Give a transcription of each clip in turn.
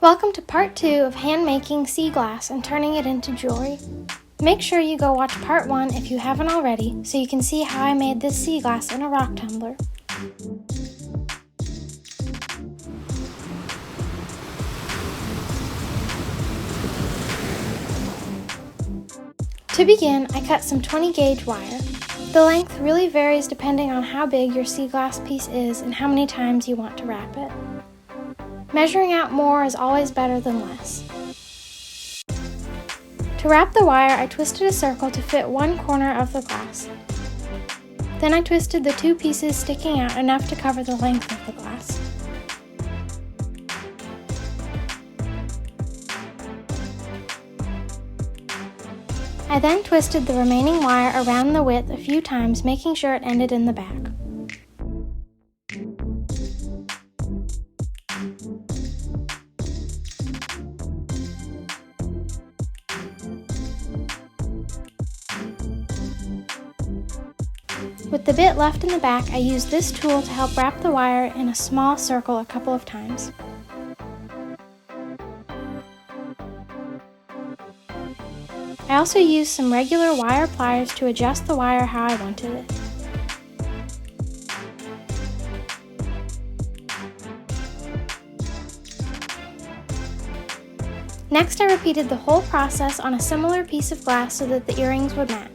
Welcome to part 2 of hand making sea glass and turning it into jewelry. Make sure you go watch part 1 if you haven't already so you can see how I made this sea glass in a rock tumbler. To begin, I cut some 20 gauge wire. The length really varies depending on how big your sea glass piece is and how many times you want to wrap it. Measuring out more is always better than less. To wrap the wire, I twisted a circle to fit one corner of the glass. Then I twisted the two pieces sticking out enough to cover the length of the glass. I then twisted the remaining wire around the width a few times, making sure it ended in the back. With the bit left in the back, I used this tool to help wrap the wire in a small circle a couple of times. I also used some regular wire pliers to adjust the wire how I wanted it. Next, I repeated the whole process on a similar piece of glass so that the earrings would match.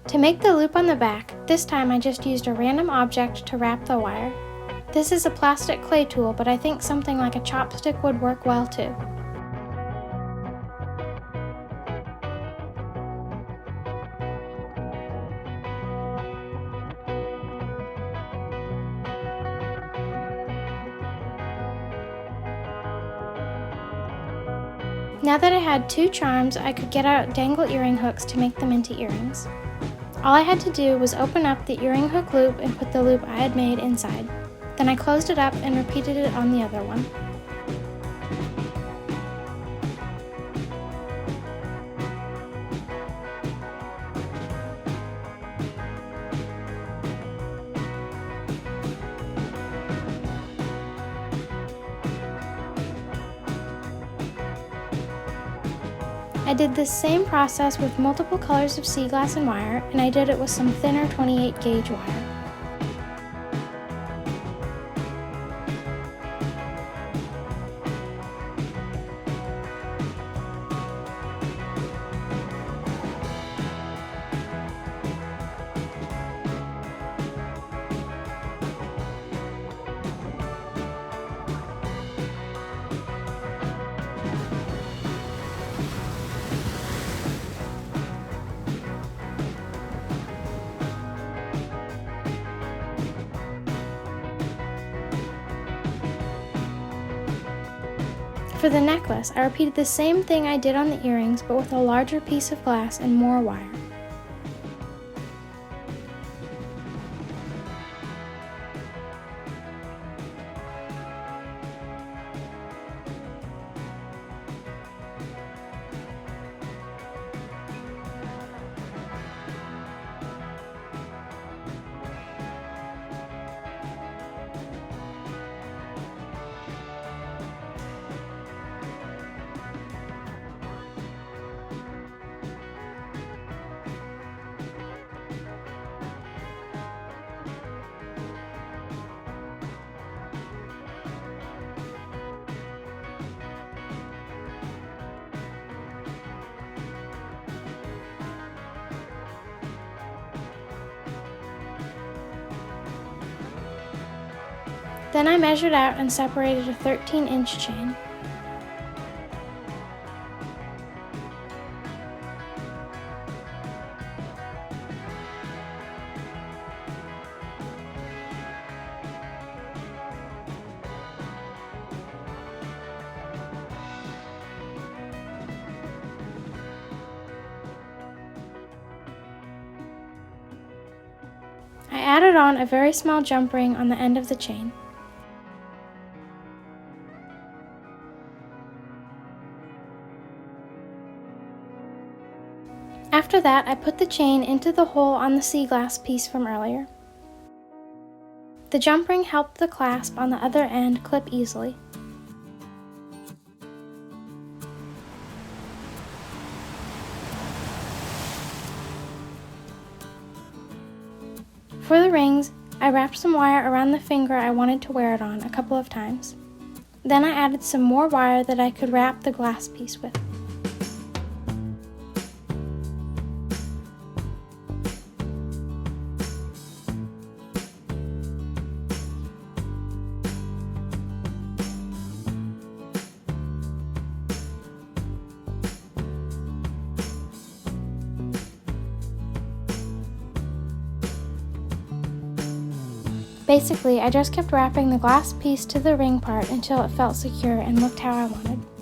To make the loop on the back, this time I just used a random object to wrap the wire. This is a plastic clay tool, but I think something like a chopstick would work well too. Now that I had two charms, I could get out dangle earring hooks to make them into earrings. All I had to do was open up the earring hook loop and put the loop I had made inside. Then I closed it up and repeated it on the other one. I did this same process with multiple colors of sea glass and wire, and I did it with some thinner 28 gauge wire. For the necklace, I repeated the same thing I did on the earrings, but with a larger piece of glass and more wire. Then I measured out and separated a 13-inch chain. added on a very small jump ring on the end of the chain. After that, I put the chain into the hole on the sea glass piece from earlier. The jump ring helped the clasp on the other end clip easily. For the rings, I wrapped some wire around the finger I wanted to wear it on a couple of times. Then I added some more wire that I could wrap the glass piece with. Basically, I just kept wrapping the glass piece to the ring part until it felt secure and looked how I wanted.